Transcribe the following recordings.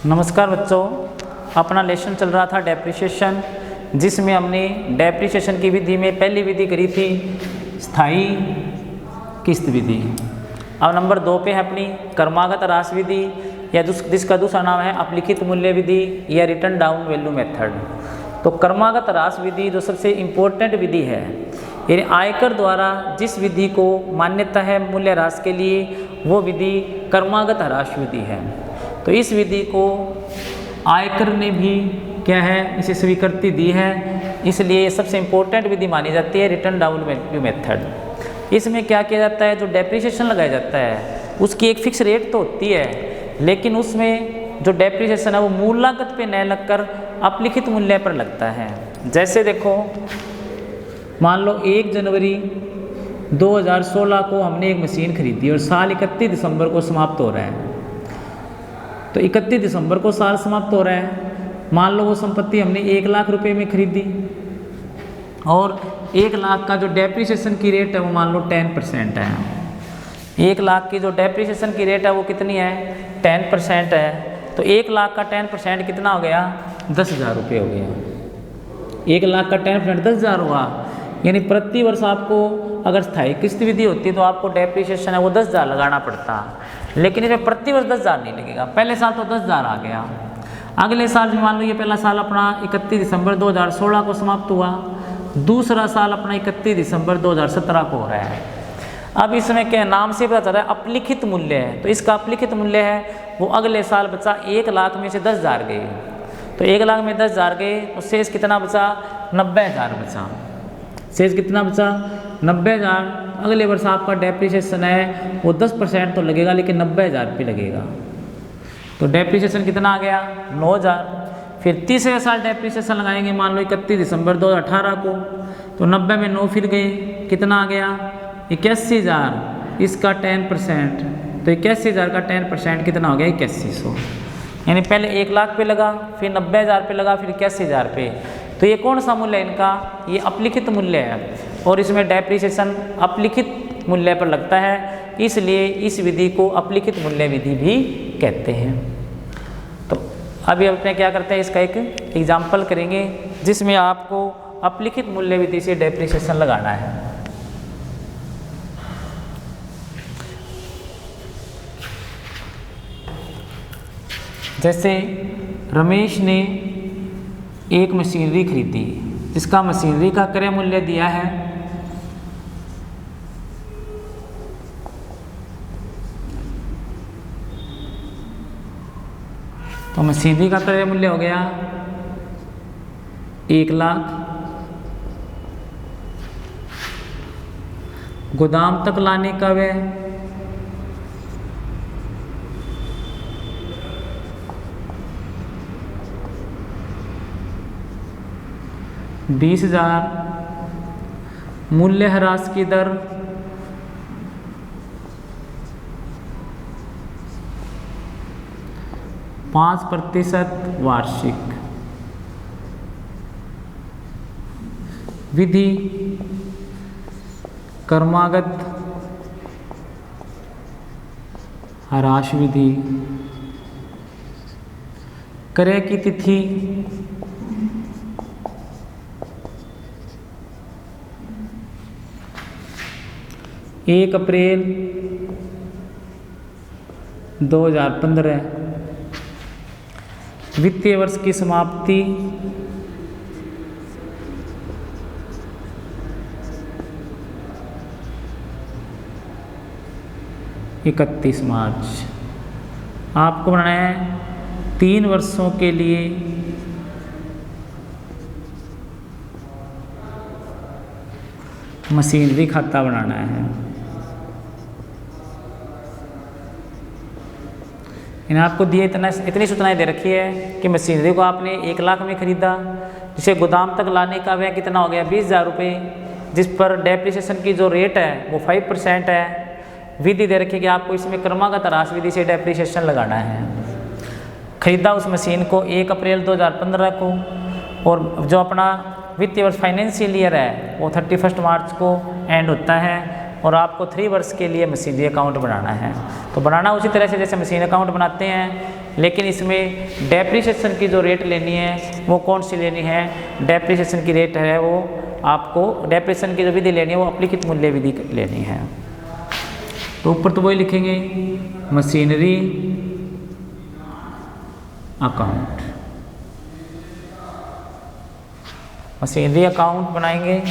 नमस्कार बच्चों, अपना लेसन चल रहा था डेप्रिसिएशन, जिसमें हमने डेप्रिसिएशन की विधि में पहली विधि करी थी स्थायी किस्त विधि। अब नंबर 2 पे है अपनी क्रमागत ह्रास विधि या जिसका दूसरा नाम है अपलिखित मूल्य विधि या रिटर्न डाउन वैल्यू मेथड। तो क्रमागत ह्रास विधि जो सबसे इम्पोर्टेंट विधि है, यानी आयकर द्वारा जिस विधि को मान्यता है मूल्य ह्रास के लिए, वो विधि क्रमागत ह्रास विधि है। तो इस विधि को आयकर ने भी क्या है, इसे स्वीकृति दी है, इसलिए सबसे इम्पोर्टेंट विधि मानी जाती है रिटर्न डाउन वैल्यू मेथड। इसमें क्या किया जाता है, जो डेप्रिसिएशन लगाया जाता है उसकी एक फिक्स रेट तो होती है, लेकिन उसमें जो डेप्रिसिएशन है वो मूल लागत पे न लगकर अपलिखित मूल्य पर लगता है। जैसे देखो, मान लो 1 जनवरी 2016 को हमने एक मशीन खरीदी और साल 31 दिसंबर को समाप्त हो रहा है। तो 31 दिसंबर को साल समाप्त हो रहा है। मान लो वो संपत्ति हमने 1 लाख रुपए में खरीदी और 1 लाख का जो डेप्रिसिएशन की रेट है वो मान लो 10% है। 1 लाख की जो डेप्रिसिएशन की रेट है वो कितनी है, 10% है। तो 1 लाख का 10% कितना हो गया, 10,000 रुपये हो गया। 1 लाख का 10% 10,000 हुआ, यानी प्रति वर्ष आपको अगर स्थायी किस्त विधि होती तो आपको डेप्रिसिएशन है वो 10,000 लगाना पड़ता, लेकिन इसमें प्रति वर्ष 10,000 नहीं लगेगा। पहले साल तो 10,000 आ गया, अगले साल भी मान लो ये पहला साल अपना 31 दिसंबर 2016 को समाप्त हुआ, दूसरा साल अपना 31 दिसंबर 2017 को हो रहा है। अब इसमें क्या नाम से पता चल रहा है अपलिखित मूल्य है, तो इसका अपलिखित मूल्य है वो अगले साल बचा 1 लाख में से 10,000 गए, तो 1 लाख में 10,000 गए तो शेष कितना बचा, 90,000 बचा। शेष कितना बचा, 90,000। अगले वर्ष आपका डेप्रिसिएशन है वो 10% तो लगेगा, लेकिन 90,000 रुपये लगेगा। तो डेप्रिसिएशन कितना आ गया, 9,000। फिर तीसरे साल डेप्रिसिएशन लगाएंगे, मान लो 31 दिसंबर 2018 को, तो 90 में 9 फिर गए, कितना आ गया, 81,000। इसका 10%, तो 81,000 का 10% कितना हो गया, 8100। यानी पहले 1 लाख पे लगा, फिर 90,000 पे लगा, फिर 81,000 पे। तो ये कौन सा मूल्य है इनका, ये अपलिखित मूल्य है और इसमें डेप्रिसिएशन अपलिखित मूल्य पर लगता है, इसलिए इस विधि को अपलिखित मूल्य विधि भी कहते हैं। तो अभी अपने क्या करते हैं, इसका एक एग्जाम्पल करेंगे जिसमें आपको अपलिखित मूल्य विधि से डेप्रिसिएशन लगाना है। जैसे रमेश ने एक मशीनरी खरीदी जिसका मशीनरी का क्रय मूल्य दिया है तो मशीनरी का क्रय मूल्य हो गया 1 लाख। गोदाम तक लाने का व्यय 20,000। मूल्य ह्रास की दर 5% वार्षिक। विधि क्रमागत ह्रास विधि। क्रय की तिथि 1 अप्रैल 2015। वित्तीय वर्ष की समाप्ति 31 मार्च। आपको बनाना है 3 वर्षों के लिए मशीनरी खाता बनाना है। इन्हें आपको दिए इतनी सूचनाएं दे रखी है कि मशीनरी को आपने 1 लाख में खरीदा, जिसे गोदाम तक लाने का व्यय कितना हो गया, 20,000 रुपये, जिस पर डेप्रिसिएशन की जो रेट है वो 5% है। विधि दे रखी है कि आपको इसमें क्रमागत ह्रास विधि से डेप्रिसिएशन लगाना है। खरीदा उस मशीन को 1 अप्रैल 2015 को और जो अपना वित्तीय वर्ष फाइनेंशियल ईयर है वो 31 मार्च को एंड होता है। और आपको 3 वर्ष के लिए मशीनरी अकाउंट बनाना है। तो बनाना उसी तरह से जैसे मशीन अकाउंट बनाते हैं, लेकिन इसमें डेप्रिसिएशन की जो रेट लेनी है वो कौन सी लेनी है? डेप्रिसिएशन की रेट है वो आपको डेप्रिसिएशन की जो विधि लेनी है वो अप्लिखित मूल्य विधि लेनी है। तो ऊपर तो वही लिखेंगे मशीनरी अकाउंट, मशीनरी अकाउंट बनाएंगे।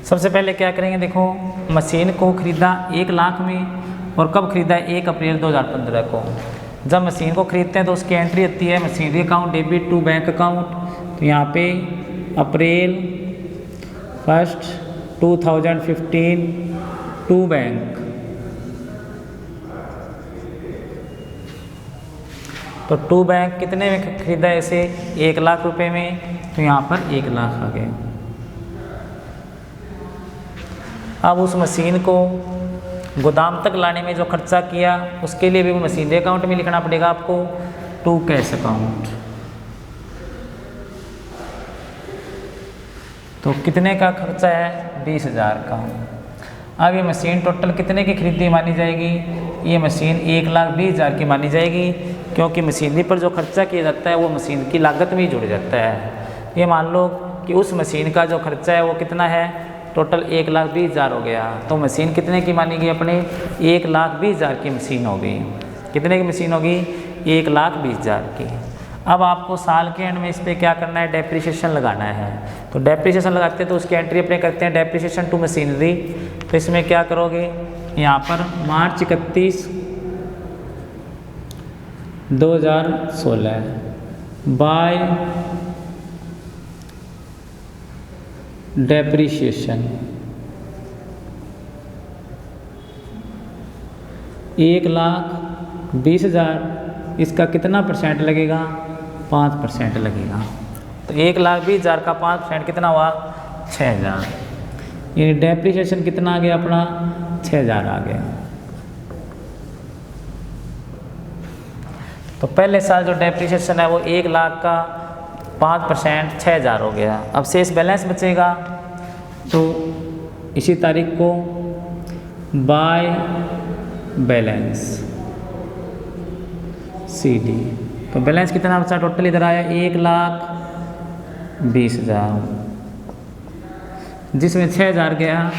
सबसे पहले क्या करेंगे, देखो मशीन को ख़रीदा 1 लाख में और कब ख़रीदा? 1 अप्रैल 2015 को। जब मशीन को ख़रीदते हैं तो उसकी एंट्री आती है machinery account debit to bank account. तो यहाँ पे अप्रैल 1 2015 टू बैंक। तो टू बैंक कितने में ख़रीदा है इसे? 1 लाख रुपए में। तो यहाँ पर 1 लाख आ गए। अब उस मशीन को गोदाम तक लाने में जो खर्चा किया उसके लिए भी मशीनरी अकाउंट में लिखना पड़ेगा आपको, टू कैश अकाउंट। तो कितने का खर्चा है? 20,000 का। अब ये मशीन टोटल कितने की खरीदी मानी जाएगी? ये मशीन 1,20,000 की मानी जाएगी, क्योंकि मशीनरी पर जो खर्चा किया जाता है वो मशीन की लागत में ही जुड़ जाता है। ये मान लो कि उस मशीन का जो खर्चा है वो कितना है? टोटल 1,20,000 हो गया। तो मशीन कितने की मानी गई अपने? 1,20,000 की मशीन होगी। कितने की मशीन होगी? 1,20,000 की। अब आपको साल के एंड में इस पर क्या करना है? डेप्रिसिएशन लगाना है। तो डेप्रिसिएशन लगाते हैं तो उसकी एंट्री अपने करते हैं डेप्रिसिएशन टू मशीनरी। तो इसमें क्या करोगे? यहाँ पर मार्च 31, 2016 बाय डेप्रिसिएशन 1,20,000। इसका कितना परसेंट लगेगा? 5% लगेगा। तो 1,20,000 का 5% कितना हुआ? 6,000। ये डेप्रिसिएशन कितना आ गया अपना? 6,000 आ गया। तो पहले साल जो डेप्रिसिएशन है वो 1 लाख का 5% 6,000 हो गया। अब शेष बैलेंस बचेगा तो इसी तारीख को बाय बैलेंस CD। तो बैलेंस कितना बचा? टोटल इधर आया 1,20,000, जिसमें 6,000 गया,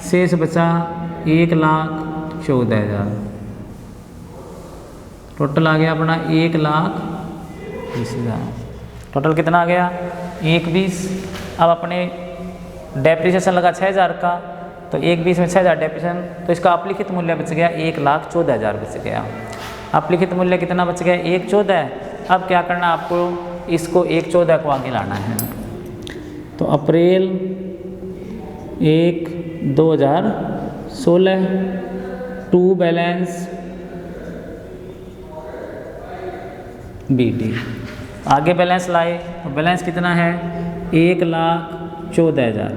शेष बचा 1,14,000। टोटल आ गया अपना 1,20,000। टोटल कितना आ गया? 1,20,000। अब अपने डेप्रिसिएशन लगा 6,000 का, तो 1,20,000 में 6,000 डेप्रिसिएशन, तो इसका अपलिखित मूल्य बच गया 1,14,000 बच गया। अपलिखित मूल्य कितना बच गया? 1,14,000। अब क्या करना आपको? इसको 1,14,000 को आगे लाना है। तो अप्रैल 1, 2016 टू बैलेंस BD। आगे बैलेंस लाए तो बैलेंस कितना है? 1,14,000।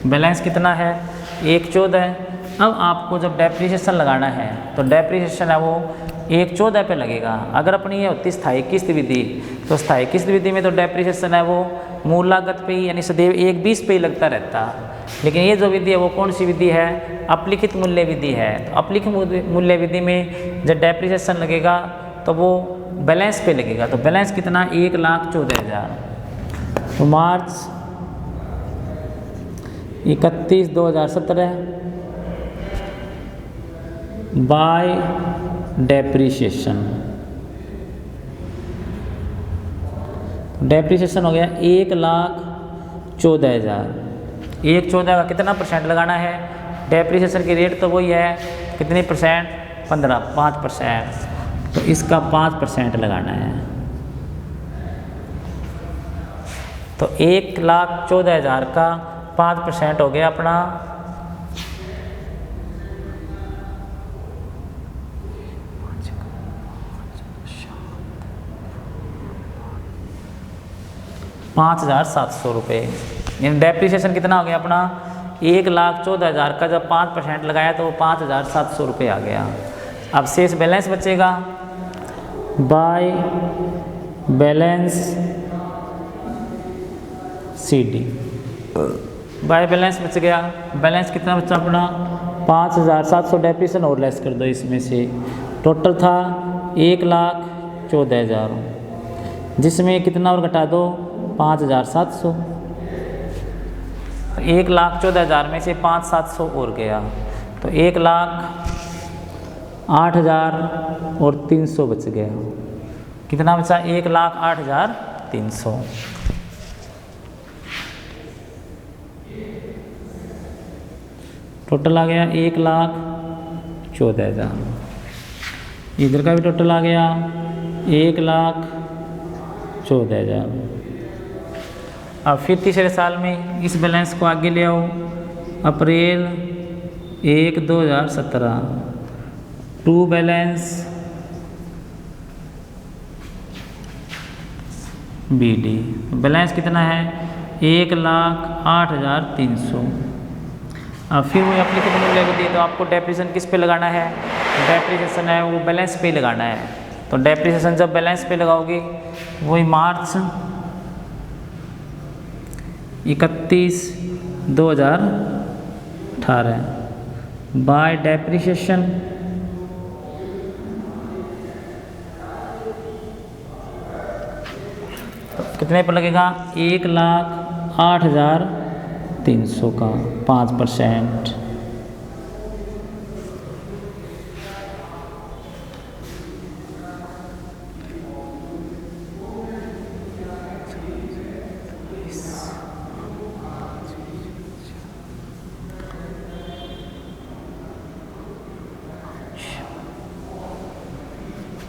बैलेंस कितना है 1/14। अब आपको जब डेप्रिसिएशन लगाना है तो डेप्रिसिएशन है वो 1/14 पे लगेगा। अगर अपनी ये होती स्थायी किस्त विधि तो स्थायी किस्त विधि में तो डेप्रिसिएशन है वो मूल लागत पे ही यानी सदैव 1/20 पे ही लगता रहता। लेकिन ये जो विधि है वो कौन सी विधि है, अपलिखित मूल्य विधि है। तो अपलिखित मूल्य विधि में जब डेप्रिसिएशन लगेगा तो वो बैलेंस पे लगेगा। तो बैलेंस कितना 1,14,000। तो मार्च 31, 2017 बाय डेप्रिसिएशन। डेप्रिसिएशन हो गया 1,14,000। 1/14 का कितना % लगाना है, डेप्रिसिएशन की रेट तो वही है कितनी %, 5%। तो इसका 5% लगाना है। तो 1,14,000 का 5% हो गया अपना 5,700 रुपये। यानी डेप्रिसिएशन कितना हो गया अपना 1,14,000 का जब 5% लगाया तो वो 5,700 रुपये आ गया। अब शेष बैलेंस बचेगा by balance CD। By balance बच गया। बैलेंस कितना बचा अपना 5,700। डेप्रिसिएशन और लेस कर दो इसमें से। टोटल था 1,14,000 जिसमें कितना और घटा दो 5,700। 1,14,000 में से 5,700 और गया तो 1,08,300 बच गया। कितना बचा 1,08,300। टोटल आ गया 1,14,000। इधर का भी टोटल आ गया 1,14,000। अब फिर तीसरे साल में इस बैलेंस को आगे ले आओ। अप्रैल 1, 2017 टू बैलेंस BD। बैलेंस कितना है 1,08,300। अब फिर वो एप्लीकेशन मूल्य विधि तो आपको डेप्रिसिएशन किस पे लगाना है, डेप्रिसिएशन है वो बैलेंस पे लगाना है। तो डेप्रिसिएशन जब बैलेंस पे लगाओगे वही मार्च 31, 2018 बाय डेप्रिसिएशन तो कितने पर लगेगा 1,08,300 का 5%।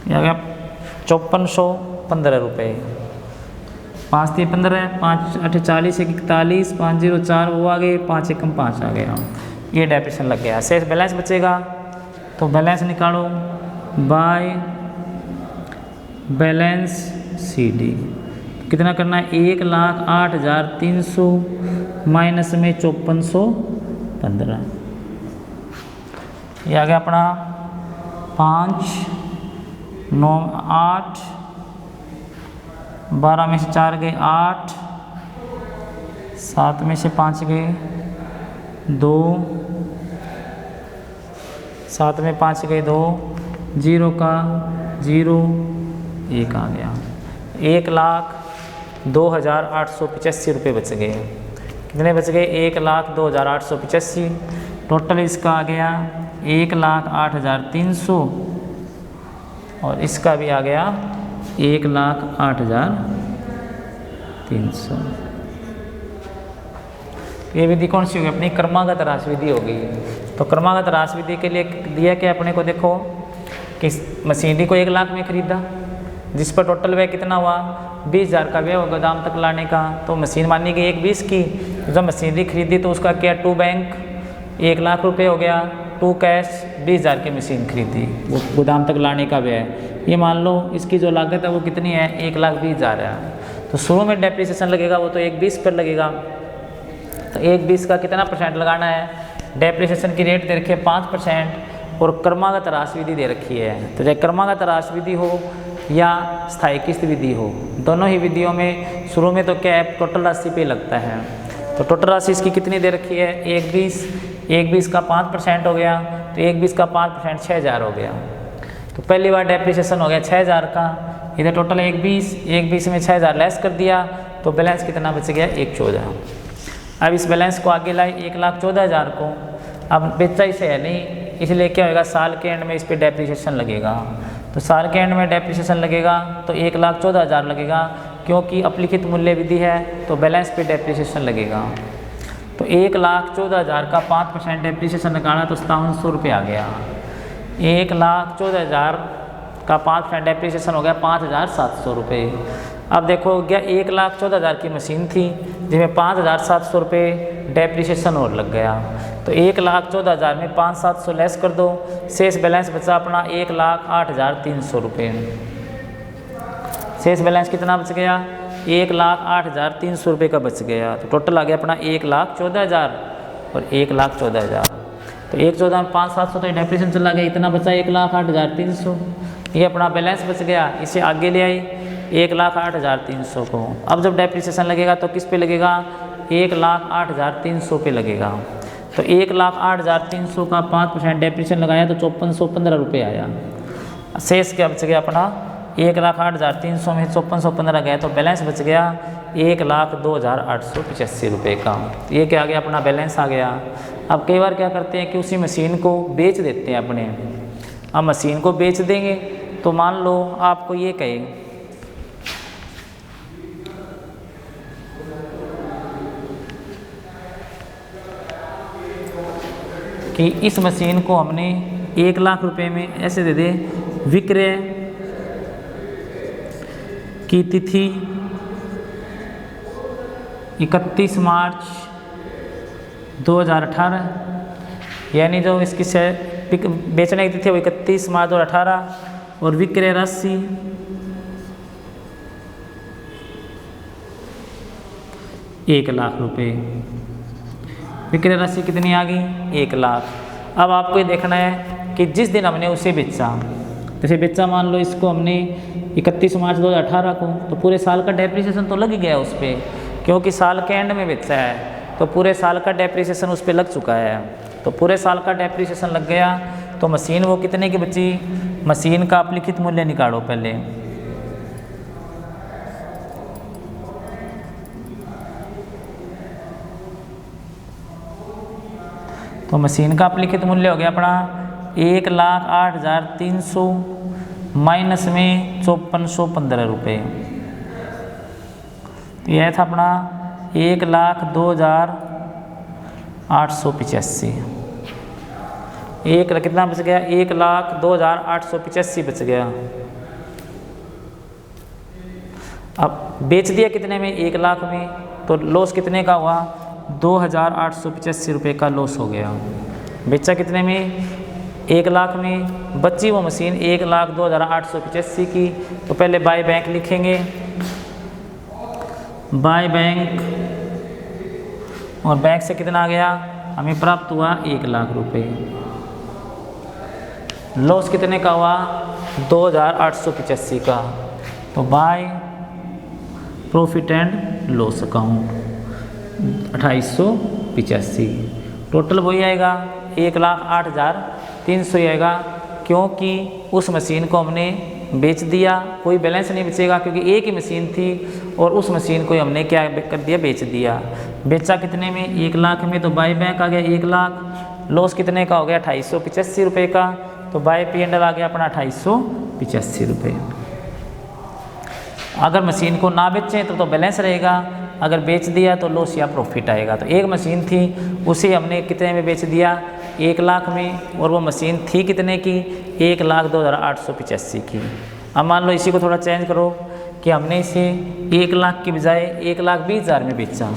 आ गया 5415 रुपये। 5 3 15, 5 8 40, 1 41, 5 0 4 वो आ गए, 5 1 5 आ गया। ये डेप्रिसिएशन लग गया। शेष बैलेंस बचेगा तो बैलेंस निकालो बाय बैलेंस CD। कितना करना है 1,08,300 माइनस में 5415। ये आ गया अपना 5 9 8, 12 में से 4 गए 8, 7 में से 5 गए 2, 7 में 5 गए 2, 0 का 0 1 आ गया। 1,02,885 रुपये बच गए। कितने बच गए 1,02,885। टोटल इसका आ गया 1,08,300 और इसका भी आ गया 1,08,300। ये विधि कौन सी होगी अपनी क्रमागत राशि विधि होगी। तो क्रमागत राशि विधि के लिए दिया क्या अपने को, देखो कि मशीनरी को 1 लाख में खरीदा जिस पर टोटल व्यय कितना हुआ 20,000 का व्यय होगा गोदाम तक लाने का। तो मशीन मानी गई 1,20 की। जब मशीनरी खरीदी तो उसका क्या 2 बैंक 1 लाख रुपये हो गया, 2 कैश 20,000 की मशीन खरीदी वो गोदाम तक लाने का व्यय। ये मान लो इसकी जो लागत है वो कितनी है 1,20,000 है। तो शुरू में डेप्रिसिएशन लगेगा वो तो 1,20 पर लगेगा। तो 1/20 का कितना परसेंट लगाना है, डेप्रिसिएशन की रेट दे रखी है 5% और क्रमागत राशि विधि दे रखी है। तो चाहे क्रमागत राशि विधि हो या स्थायी किस्त विधि हो, दोनों ही विधियों में शुरू में तो क्या है, टोटल राशि पे लगता है। तो टोटल राशि इसकी कितनी दे रखी है, 1/20 का 5% हो गया, तो 1/20 का 5% 6000 हो गया। तो पहली बार डेप्रिसिएशन हो गया 6000 का, इधर टोटल 1/20 में 6000 लेस कर दिया, तो बैलेंस कितना बच गया, 114। अब इस बैलेंस को आगे लाए 1,14,000 को, अब बेचा इसे है नहीं, इसलिए क्या होगा, साल के एंड में इस पर डेप्रिसिएशन लगेगा। तो साल के एंड में डेप्रिसिएशन लगेगा तो 1,14,000 लगेगा, क्योंकि अपलिखित मूल्य विधि है तो बैलेंस पे डेप्रिसिएशन लगेगा। तो 1,14,000 का 5% डेप्रिसिएशन निकाला तो 5700 रुपये आ गया। 1,14,000 का 5% डेप्रिसिएशन हो गया 5,700 रुपये। अब देखो क्या, 1,14,000 की मशीन थी जिसमें 5,700 रुपये डेप्रिसिएशन और लग गया। तो 1,14,000 में 5,700 लेस कर दो, शेष बैलेंस बचा अपना 1,08,300 रुपये। शेष बैलेंस कितना बच गया, 1,08,300 रुपये का बच गया। तो टोटल आ गया अपना 1,14,000 और 1,14,000। तो 1,14,000 में 5,700 तो डेप्रिसिएशन चला गया, इतना बचा 1,08,300। ये अपना बैलेंस बच गया। इसे आगे ले आई 1,08,300 को। अब जब डेप्रिसिएशन लगेगा तो किस पे लगेगा, 1,08,300 पे लगेगा। तो 1,08,300 का 5% डेप्रिसिएशन लगाया तो 5415 रुपये आया। शेष क्या बच गया अपना, 1,08,300 में 5415 गया तो बैलेंस बच गया 1,02,885 रुपये का। ये क्या आ गया, अपना बैलेंस आ गया। अब कई बार क्या करते हैं कि उसी मशीन को बेच देते हैं अपने। अब मशीन को बेच देंगे तो मान लो आपको ये कहे कि इस मशीन को हमने 1,00,000 रुपये में ऐसे दे दे, विक्रय की तिथि 31 मार्च 2018, यानी जो इसकी बेचने की तिथि वो 31 मार्च 2018 और विक्रय राशि 1,00,000 रुपये। विक्रय राशि कितनी आ गई, 1,00,000। अब आपको ये देखना है कि जिस दिन हमने उसे बेचा, जैसे बेचा मान लो इसको हमने 31 मार्च 2018 को, तो पूरे साल का डेप्रिसिएशन तो लग गया उस पर, क्योंकि साल के एंड में बेचा है तो पूरे साल का डेप्रिसिएशन उस पर लग चुका है। तो पूरे साल का डेप्रिसिएशन लग गया तो मशीन वो कितने की बची, मशीन का अपलिखित मूल्य निकालो पहले। तो मशीन का अपलिखित मूल्य हो गया अपना 1,08,300 माइनस में 5415 रुपये। तो यह था अपना 1,02,885। कितना बच गया, 1,02,885 बच गया। अब बेच दिया कितने में, 1,00,000 में, तो लॉस कितने का हुआ, 2,885 रुपये का लॉस हो गया। बेचा कितने में, 1,00,000 में, बची वो मशीन 1,02,885 की। तो पहले बाय बैंक लिखेंगे, बाय बैंक, और बैंक से कितना आ गया, हमें प्राप्त हुआ 1,00,000 रुपये। लॉस कितने का हुआ, 2,885 का। तो by profit and loss account 2885। Total वही आएगा 1,08,300 आएगा, क्योंकि उस मशीन को हमने बेच दिया, कोई बैलेंस नहीं बचेगा क्योंकि एक ही मशीन थी और उस मशीन को हमने क्या कर दिया, बेच दिया। बेचा कितने में, 1,00,000 में, तो बाय बैंक आ गया 1,00,000। लॉस कितने का हो गया, 2885 रुपये का। तो बाय पी एंड एल आ गया अपना 2885 रुपये। अगर मशीन को ना बेचें तो बैलेंस रहेगा, अगर बेच दिया तो लॉस या प्रॉफिट आएगा। तो एक मशीन थी उसे हमने कितने में बेच दिया, 1,00,000 में, और वो मशीन थी कितने की, 1,02,885 की। अब मान लो इसी को थोड़ा चेंज करो कि हमने इसे 1,00,000 की बजाय 1,20,000 में बेचा।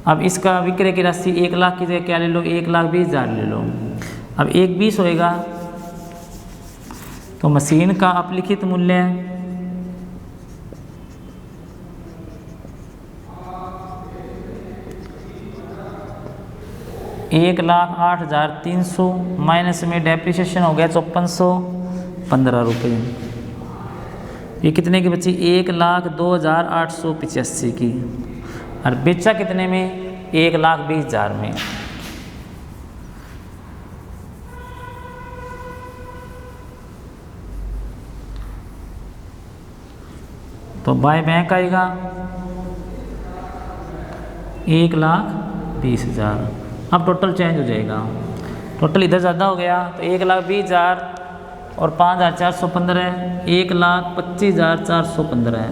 अब इसका विक्रय की राशि 1,00,000 की जगह क्या ले लो, 1,20,000 ले लो। अब 1,20 होएगा तो मशीन का अपलिखित मूल्य 1,08,300 माइनस में डेप्रिसिएशन हो गया 5415 रुपये। ये कितने की बची? 1,02,885 की। और बेचा कितने में? 1,20,000 में। तो बाय बैंक आएगा 1,20,000। अब टोटल चेंज हो जाएगा, टोटल इधर ज़्यादा हो गया तो 1,20,000 और 5,415 1,25,415 है।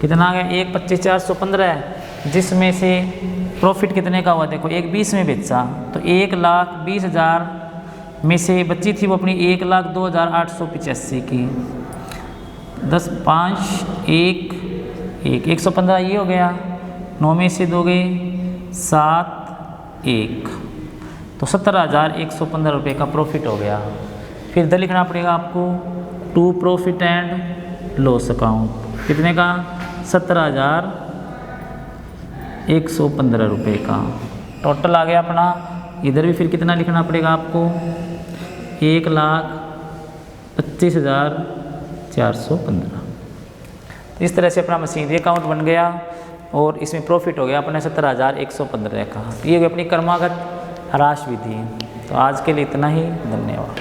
कितना आ गया? 1,25,415, जिसमें से प्रॉफिट कितने का हुआ? देखो 1,20 में बेचा तो 1,20,000 में से बची थी वो अपनी 1,02,885 की। 10 5 1 1 115 ये हो गया, 9 में से 2 गए 7 1, तो 17,115 रुपये का प्रॉफिट हो गया। फिर इधर लिखना पड़ेगा आपको to profit and loss account, कितने का? 17,115 रुपये का टोटल आ गया अपना। इधर भी फिर कितना लिखना पड़ेगा आपको? 1,25,415। तो इस तरह से अपना मशीनरी अकाउंट बन गया और इसमें प्रॉफिट हो गया अपने 17,115 का। ये अपनी क्रमागत ह्रास विधि। तो आज के लिए इतना ही, धन्यवाद।